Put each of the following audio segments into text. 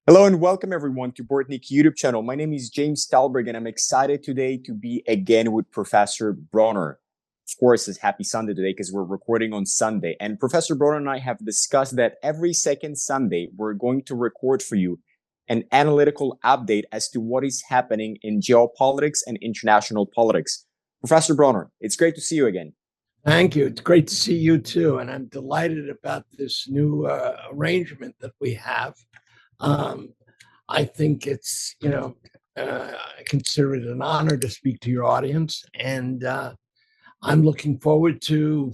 Hello and welcome everyone to Bortnik YouTube channel. My name is James Talberg and I'm excited today to be again with Professor Bronner. Of course, it's happy Sunday today because we're recording on Sunday. And Professor Bronner and I have discussed that every second Sunday, we're going to record for you an analytical update as to what is happening in geopolitics and international politics. Professor Bronner, it's great to see you again. Thank you. It's great to see you too. And I'm delighted about this new arrangement that we have. I think it's, I consider it an honor to speak to your audience. And I'm looking forward to,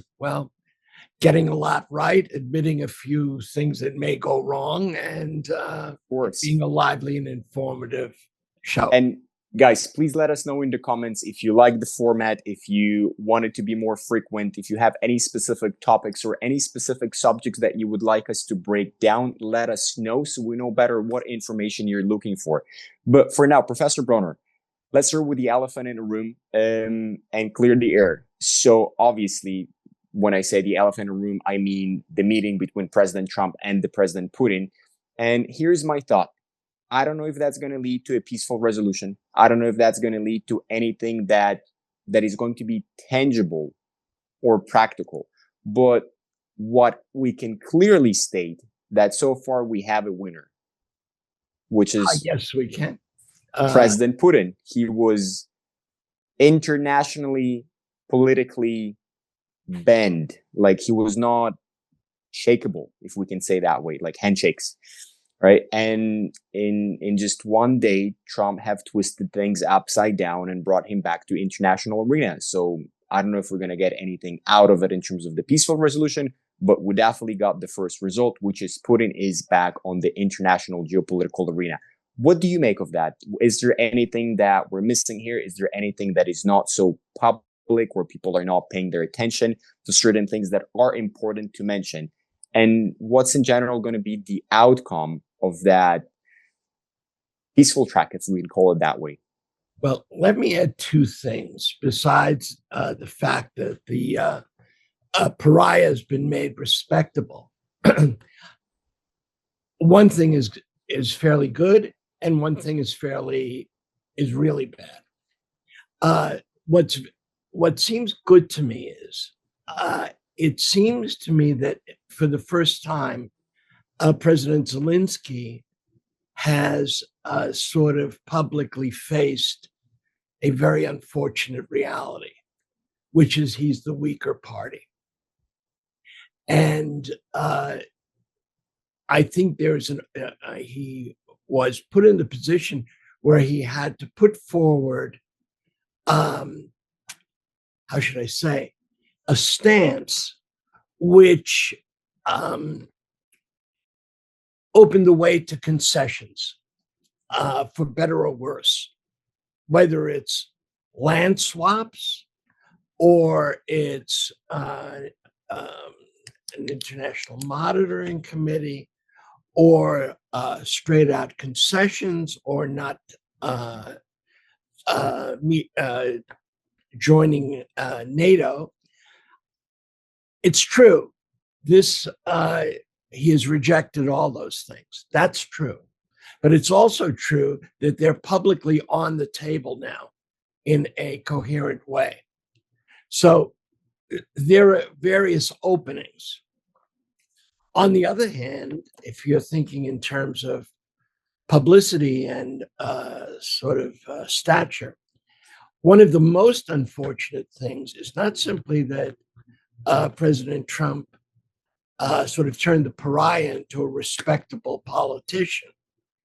getting a lot right, admitting a few things that may go wrong, and being a lively and informative show. And guys, please let us know in the comments if you like the format, if you want it to be more frequent, if you have any specific topics or any specific subjects that you would like us to break down, let us know so we know better what information you're looking for. But for now, Professor Bronner, let's start with the elephant in the room and clear the air. So obviously, when I say the elephant in the room, I mean the meeting between President Trump and the President Putin. And here's my thought. I don't know if that's going to lead to a peaceful resolution. I don't know if that's going to lead to anything that is going to be tangible or practical. But what we can clearly state that so far we have a winner, which is yes, we can. President Putin. He was internationally, politically banned. Like he was not shakeable, if we can say that way, like handshakes. Right. And in just one day, Trump have twisted things upside down and brought him back to international arena. So I don't know if we're going to get anything out of it in terms of the peaceful resolution, but we definitely got the first result, which is Putin is back on the international geopolitical arena. What do you make of that? Is there anything that we're missing here? Is there anything that is not so public where people are not paying their attention to certain things that are important to mention? And what's in general going to be the outcome of that peaceful track, if we can call it that way? Well, let me add two things besides the fact that the pariah has been made respectable. One thing is fairly good, and one thing is really bad. What seems good to me is it seems to me that for the first time, President Zelensky has sort of publicly faced a very unfortunate reality, which is he's the weaker party. And I think he was put in the position where he had to put forward, how should I say, a stance which opened the way to concessions, for better or worse, whether it's land swaps or it's an international monitoring committee or straight out concessions or not joining NATO. It's true. He has rejected all those things. That's true. But it's also true that they're publicly on the table now in a coherent way. So there are various openings. On the other hand, if you're thinking in terms of publicity and stature, one of the most unfortunate things is not simply that President Trump sort of turned the pariah into a respectable politician,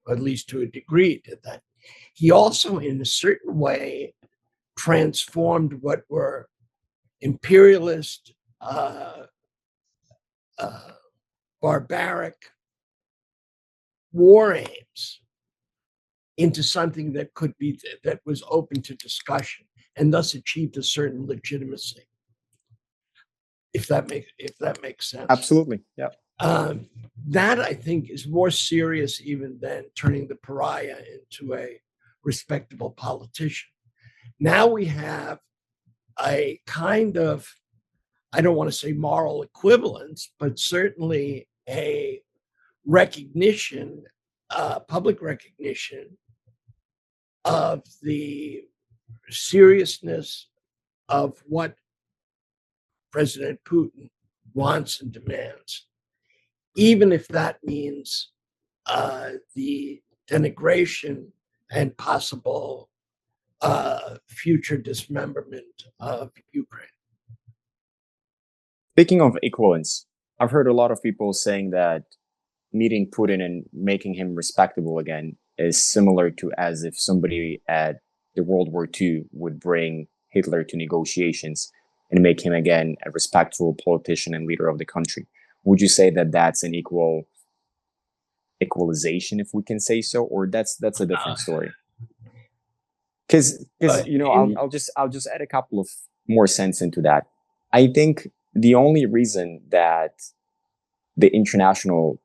or at least to a degree did that. He also, in a certain way, transformed what were imperialist, barbaric war aims into something that was open to discussion and thus achieved a certain legitimacy. If that makes sense. Absolutely. Yeah. That I think is more serious even than turning the pariah into a respectable politician. Now we have a kind of, I don't want to say moral equivalence, but certainly a recognition public recognition of the seriousness of what President Putin wants and demands, even if that means the denigration and possible future dismemberment of Ukraine. Speaking of equivalence, I've heard a lot of people saying that meeting Putin and making him respectable again is similar to as if somebody at the World War II would bring Hitler to negotiations and make him again a respectful politician and leader of the country. Would you say that that's an equalization, if we can say so, or that's a different story? Because I'll just add a couple of more cents into that. I think the only reason that the international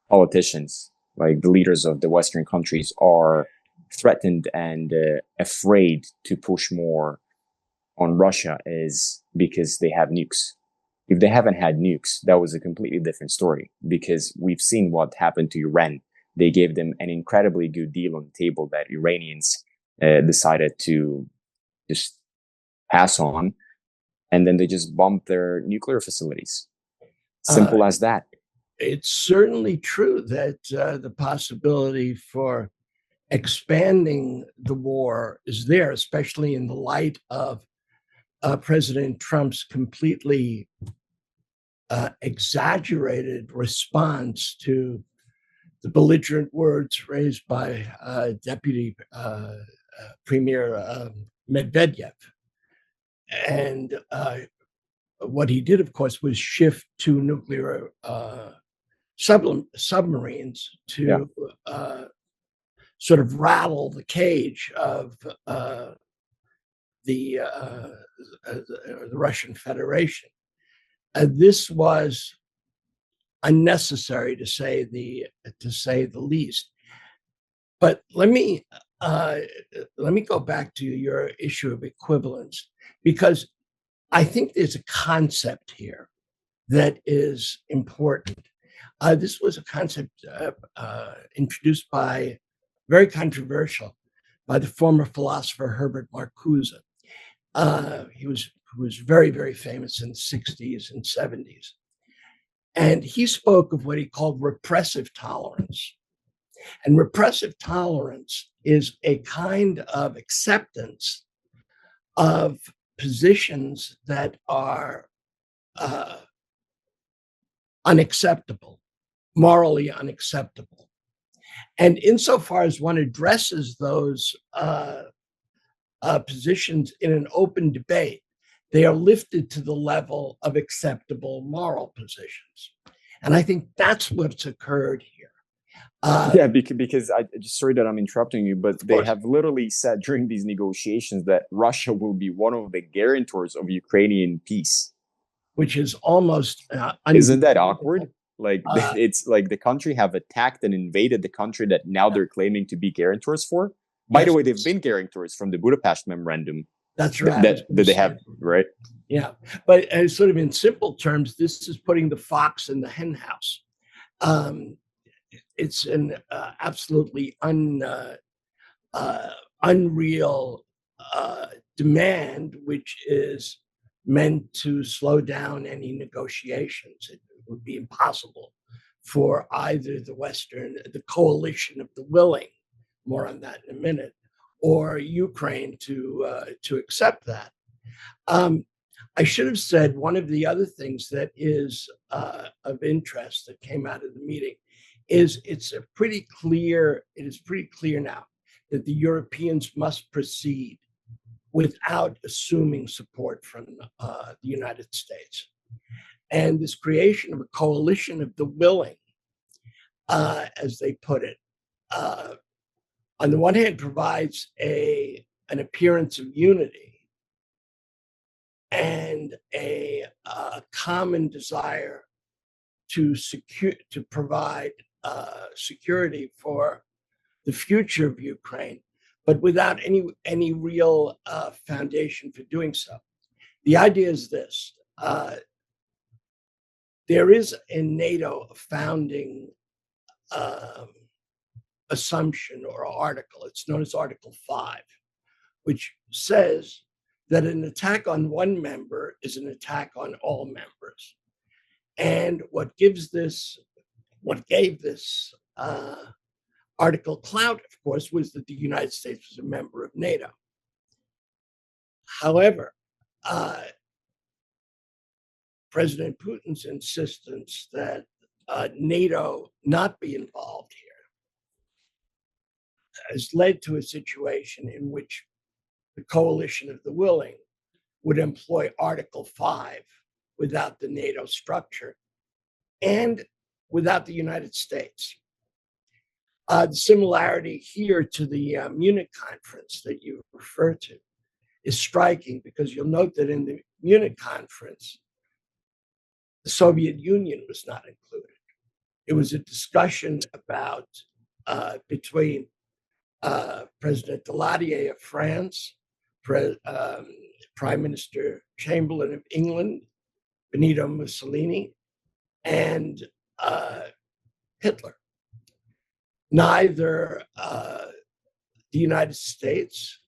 politicians, like the leaders of the Western countries, are threatened and afraid to push more on Russia is because they have nukes. If they haven't had nukes, that was a completely different story, because we've seen what happened to Iran. They gave them an incredibly good deal on the table that Iranians decided to just pass on, and then they just bombed their nuclear facilities. Simple as that. It's certainly true that the possibility for expanding the war is there, especially in the light of President Trump's completely exaggerated response to the belligerent words raised by Deputy Premier Medvedev. And what he did, of course, was shift to nuclear submarines to sort of rattle the cage of the Russian Federation. This was unnecessary, to say the least. But let me go back to your issue of equivalence, because I think there's a concept here that is important. This was a concept introduced by, very controversial, by the former philosopher Herbert Marcuse. He was very, very famous in the 60s and 70s. And he spoke of what he called repressive tolerance. And repressive tolerance is a kind of acceptance of positions that are unacceptable, morally unacceptable. And insofar as one addresses those positions in an open debate, they are lifted to the level of acceptable moral positions. And I think that's what's occurred here. Because I just, sorry that I'm interrupting you, but they have literally said during these negotiations that Russia will be one of the guarantors of Ukrainian peace. Which is almost isn't that awkward? Like it's like the country have attacked and invaded the country that now they're claiming to be guarantors for. By the way, they've been guarantors from the Budapest Memorandum. That's right. That they have, right? Yeah, but sort of in simple terms, this is putting the fox in the hen house. It's an absolutely unreal demand, which is meant to slow down any negotiations. It would be impossible for either the coalition of the willing, more on that in a minute, or Ukraine to accept that. I should have said one of the other things that is of interest that came out of the meeting is it is pretty clear now that the Europeans must proceed without assuming support from the United States. And this creation of a coalition of the willing, as they put it, on the one hand provides an appearance of unity and a common desire to provide security for the future of Ukraine, but without any real foundation for doing so. The idea is this: there is in NATO a founding assumption or article. It's known as Article 5, which says that an attack on one member is an attack on all members. And what gave this article clout, of course, was that the United States was a member of NATO. However, President Putin's insistence that NATO not be involved here has led to a situation in which the coalition of the willing would employ Article 5 without the NATO structure and without the United States. The similarity here to the Munich conference that you refer to is striking, because you'll note that in the Munich conference, the Soviet Union was not included. It was a discussion about between President Daladier of France, Prime Minister Chamberlain of England, Benito Mussolini, and Hitler. Neither the United States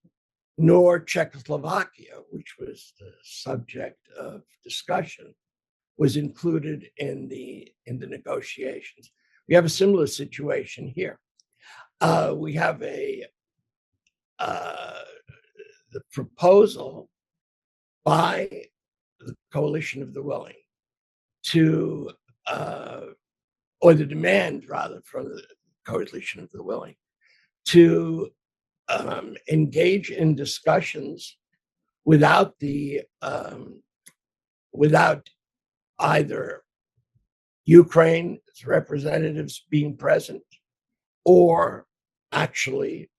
nor Czechoslovakia, which was the subject of discussion, was included in the negotiations. We have a similar situation here. We have the proposal by the coalition of the willing to, or the demand rather from the coalition of the willing to engage in discussions without either Ukraine's representatives being present, or actually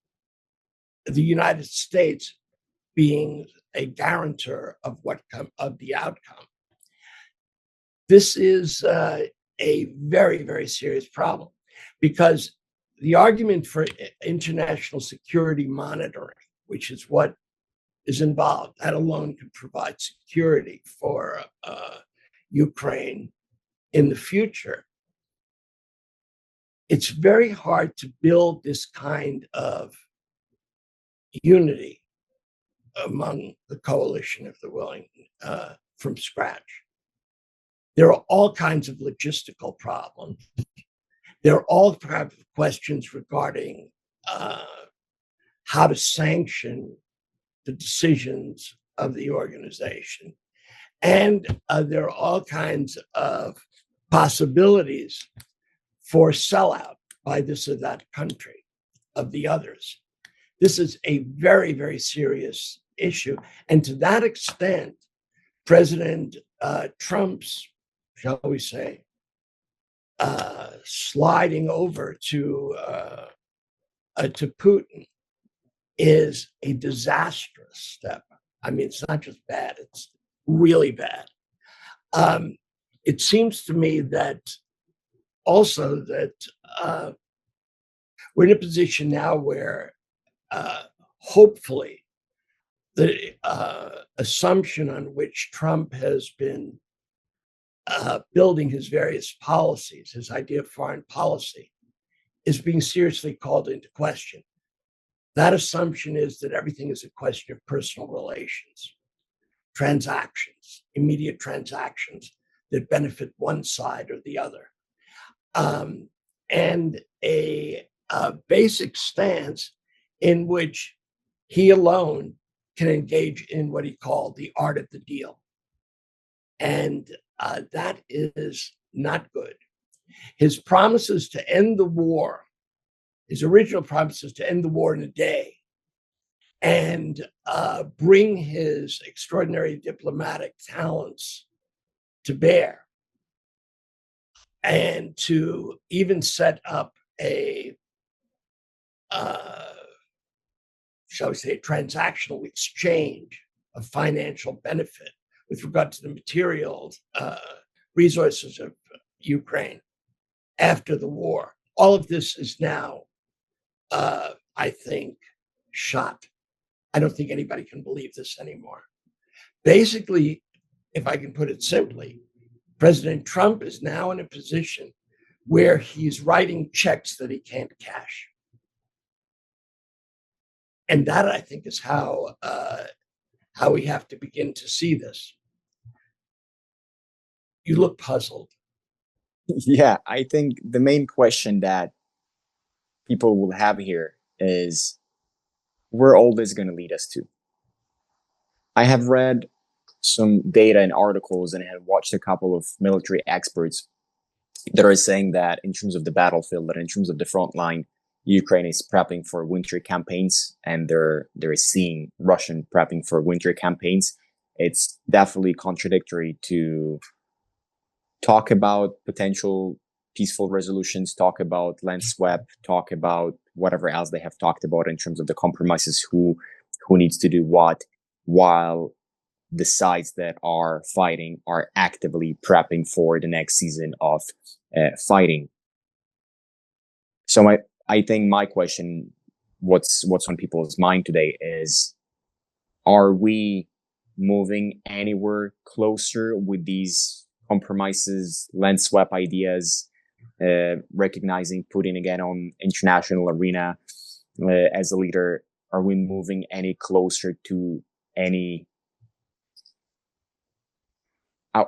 the United States being a guarantor of the outcome. This is a very, very serious problem, because the argument for international security monitoring, which is what is involved, that alone could provide security for Ukraine in the future. It's very hard to build this kind of unity among the coalition of the willing from scratch. There are all kinds of logistical problems. There are all kinds of questions regarding how to sanction the decisions of the organization. And there are all kinds of possibilities for sellout by this or that country of the others. This is a very, very serious issue. And to that extent, President Trump's, shall we say, sliding over to Putin is a disastrous step. I mean, it's not just bad, it's really bad. It seems to me that also that we're in a position now where hopefully the assumption on which Trump has been building his various policies, his idea of foreign policy, is being seriously called into question. That assumption is that everything is a question of personal relations, transactions, immediate transactions that benefit one side or the other. And a basic stance in which he alone can engage in what he called the art of the deal. And that is not good. His promises to end the war, his original promises to end the war in a day and bring his extraordinary diplomatic talents to bear, and to even set up a, shall we say, transactional exchange of financial benefit with regard to the material resources of Ukraine after the war. All of this is now, I think, shot. I don't think anybody can believe this anymore. Basically, if I can put it simply, President Trump is now in a position where he's writing checks that he can't cash. And that, I think, is how we have to begin to see this. You look puzzled. Yeah, I think the main question that people will have here is where all this going to lead us to. I have read some data and articles and have watched a couple of military experts that are saying that in terms of the battlefield, that in terms of the front line, Ukraine is prepping for winter campaigns, and they're seeing Russian prepping for winter campaigns. It's definitely contradictory to talk about potential peaceful resolutions, talk about land swap, talk about whatever else they have talked about in terms of the compromises, who needs to do what, while the sides that are fighting are actively prepping for the next season of fighting. So I think my question, what's on people's mind today is, are we moving anywhere closer with these compromises, land swap ideas, recognizing Putin again on international arena as a leader? Are we moving any closer to any,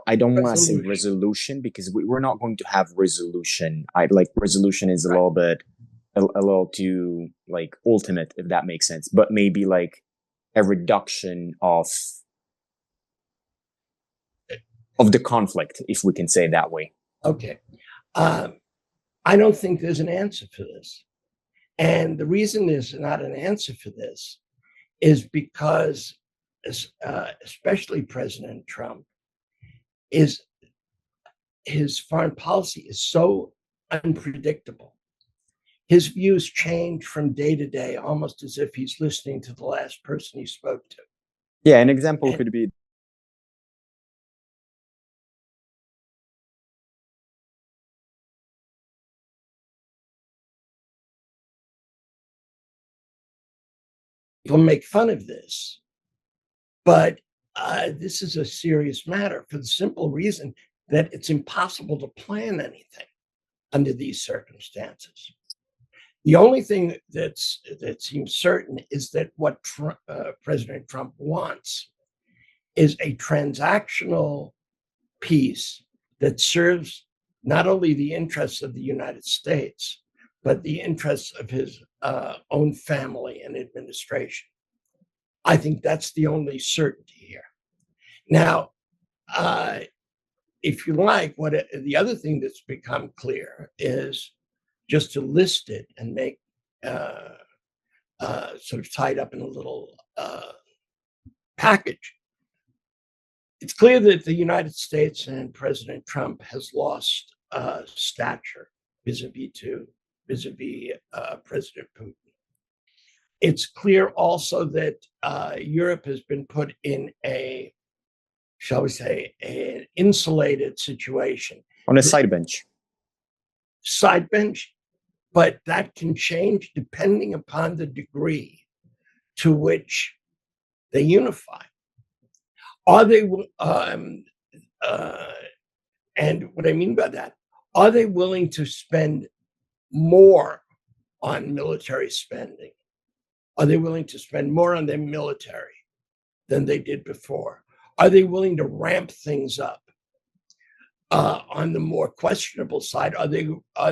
I don't want to say resolution, because we're not going to have resolution. Resolution is a little bit, a little too like ultimate, if that makes sense. But maybe like a reduction of the conflict, if we can say it that way. Okay. I don't think there's an answer for this. And the reason there's not an answer for this is because, especially President Trump, his foreign policy is so unpredictable. His views change from day to day, almost as if he's listening to the last person he spoke to. Yeah, an example could be people make fun of this, but this is a serious matter for the simple reason that it's impossible to plan anything under these circumstances. The only thing that seems certain is that what President Trump wants is a transactional peace that serves not only the interests of the United States, but the interests of his own family and administration. I think that's the only certainty here. Now, if you like, the other thing that's become clear is, just to list it and make sort of tied up in a little package. It's clear that the United States and President Trump has lost stature vis-a-vis President Putin. It's clear also that Europe has been put in a, shall we say, an insulated situation. On a side bench. Side bench, but that can change depending upon the degree to which they unify. Are they, and what I mean by that, are they willing to spend more on military spending? Are they willing to spend more on their military than they did before? Are they willing to ramp things up? On the more questionable side, are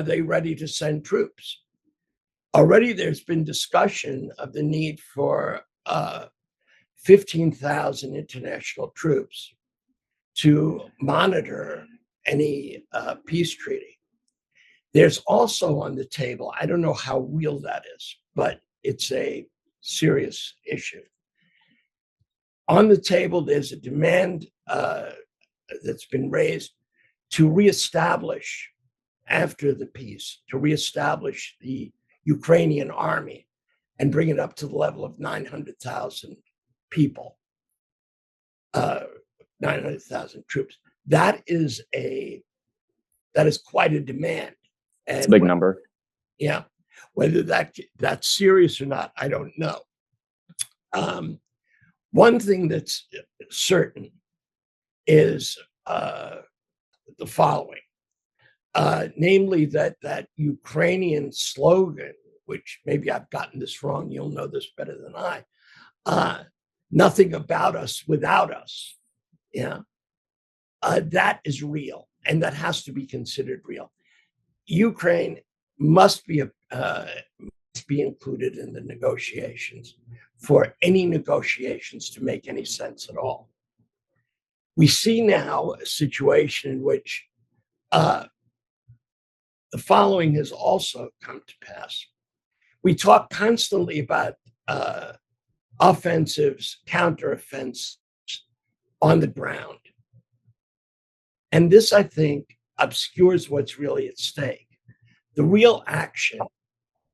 they ready to send troops? Already there's been discussion of the need for 15,000 international troops to monitor any peace treaty. There's also on the table, I don't know how real that is, but it's a serious issue. On the table, there's a demand that's been raised to reestablish, after the peace, to reestablish the Ukrainian army and bring it up to the level of 900,000 people, 900,000 troops. That is quite a demand. And it's a big number. Yeah. Whether that's serious or not, I don't know. One thing that's certain is the following, namely that Ukrainian slogan which maybe I've gotten this wrong, you'll know this better than I, nothing about us without us. Yeah. That is real, and that has to be considered real. Ukraine must be included in the negotiations for any negotiations to make any sense at all. We see now a situation in which the following has also come to pass. We talk constantly about offensives, counteroffensives on the ground. And this, I think, obscures what's really at stake. The real action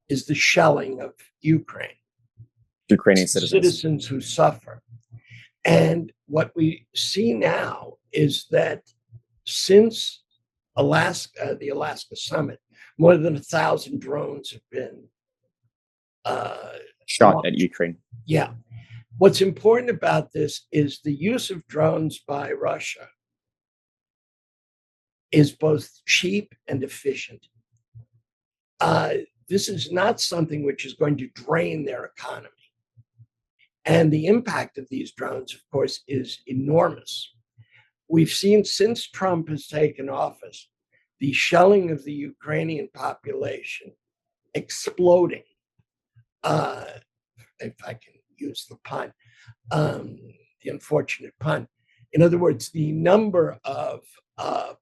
is the shelling of Ukraine. Ukrainian citizens who suffer. And what we see now is that since the Alaska summit, more than 1,000 drones have been shot launched at Ukraine. Yeah. What's important about this is the use of drones by Russia is both cheap and efficient. This is not something which is going to drain their economy. And the impact of these drones, of course, is enormous. We've seen since Trump has taken office, the shelling of the Ukrainian population exploding, if I can use the pun, the unfortunate pun. In other words, the number of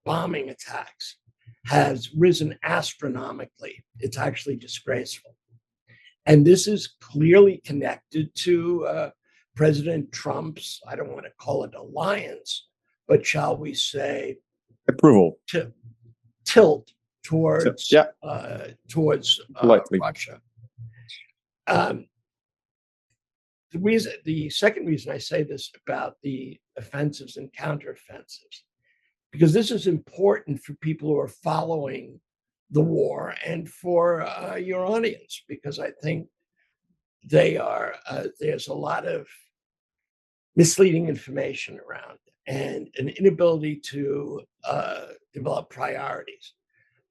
bombing attacks has risen astronomically. It's actually disgraceful. And this is clearly connected to President Trump's, I don't want to call it alliance, but shall we say, approval, tilt towards Russia. The second reason I say this about the offensives and counteroffensives, because this is important for people who are following the war and for your audience, because I think there's a lot of misleading information around and an inability to develop priorities.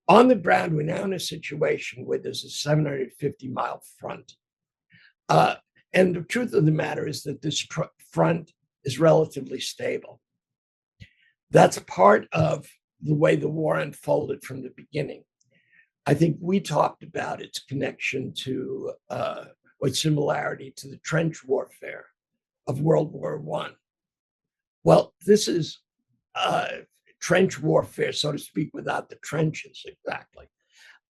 On the ground, we're now in a situation where there's a 750-mile front. And the truth of the matter is that this front is relatively stable. That's part of the way the war unfolded from the beginning. I think we talked about its connection to or similarity to the trench warfare of World War I. Well, this is trench warfare, so to speak, without the trenches, exactly.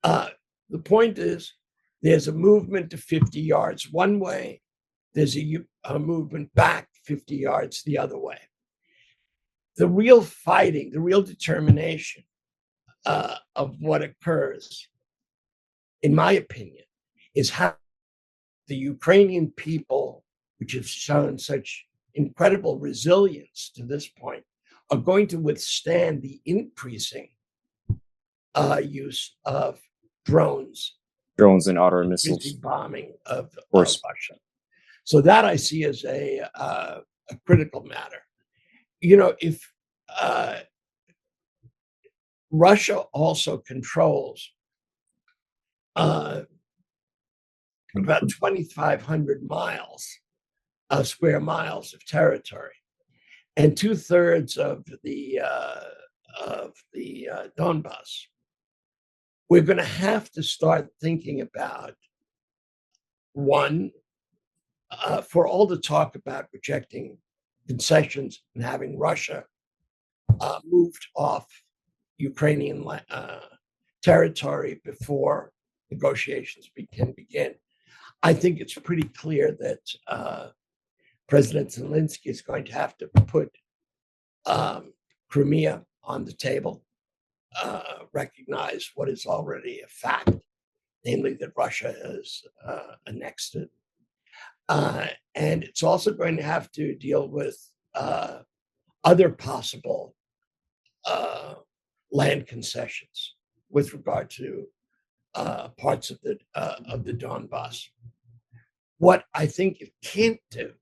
The point is, there's a movement to 50 yards one way, there's a movement back 50 yards the other way. The real fighting, the real determination of what occurs, in my opinion, is how the Ukrainian people, which have shown such incredible resilience to this point, are going to withstand the increasing use of drones and other missiles, bombing of Russia. So that I see as a critical matter. You know, if Russia also controls about 2,500 square miles of territory, and 2/3 of the Donbas, we're going to have to start thinking about one, for all the talk about rejecting concessions and having Russia moved off Ukrainian territory before negotiations can begin. I think it's pretty clear that President Zelensky is going to have to put Crimea on the table, recognize what is already a fact, namely that Russia has annexed it. And it's also going to have to deal with other possible land concessions with regard to parts of the Donbas. What I think it can't do,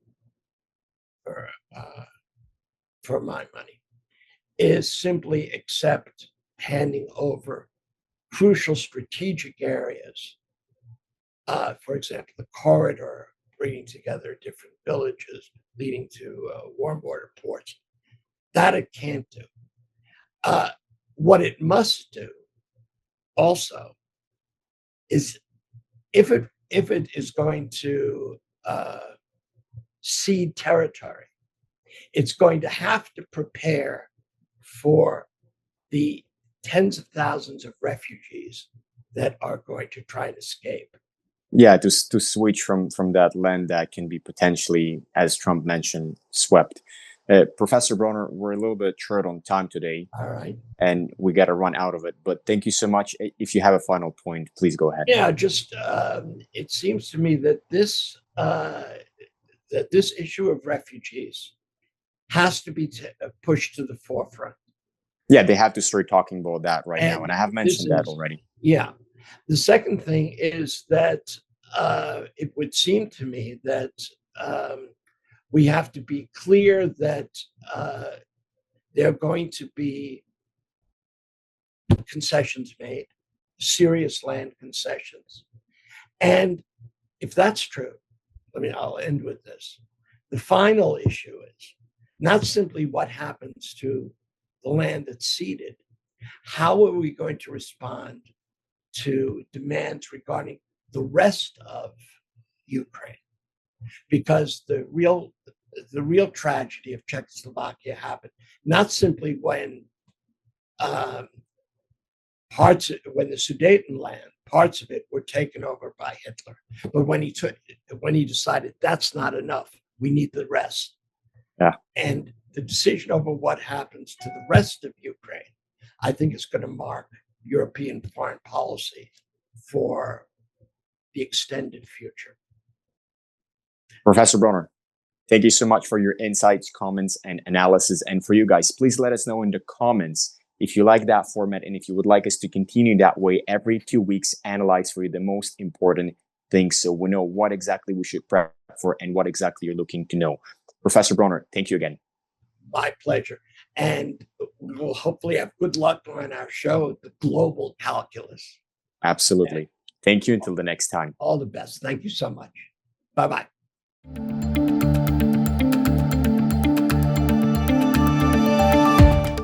for my money, is simply accept handing over crucial strategic areas For example, the corridor bringing together different villages leading to warm water ports. That it can't do. What it must do also is, if it is going to cede territory, it's going to have to prepare for the tens of thousands of refugees that are going to try and escape. Yeah, to switch from that land that can be potentially, as Trump mentioned, swept. Professor Bronner, we're a little bit short on time today. All right. And we got to run out of it. But thank you so much. If you have a final point, please go ahead. Yeah, just it seems to me that this issue of refugees has to be pushed to the forefront. Yeah, they have to start talking about that right now. And I have mentioned that already. Yeah. The second thing is that it would seem to me that we have to be clear that there are going to be concessions made, serious land concessions. And if that's true, I'll end with this. The final issue is not simply what happens to the land that's ceded. How are we going to respond to demands regarding the rest of Ukraine? Because the real tragedy of Czechoslovakia happened not simply when the Sudeten land, parts of it were taken over by Hitler, but when he decided that's not enough, we need the rest. Yeah. And the decision over what happens to the rest of Ukraine, I think, is going to mark European foreign policy for the extended future. Professor Bronner, thank you so much for your insights, comments, and analysis. And for you guys, please let us know in the comments if you like that format and if you would like us to continue that way every 2 weeks, analyze for you the most important things so we know what exactly we should prep for and what exactly you're looking to know. Professor Bronner, thank you again. My pleasure. And we'll hopefully have good luck on our show, The Global Calculus. Absolutely. Thank you until the next time. All the best. Thank you so much. Bye-bye.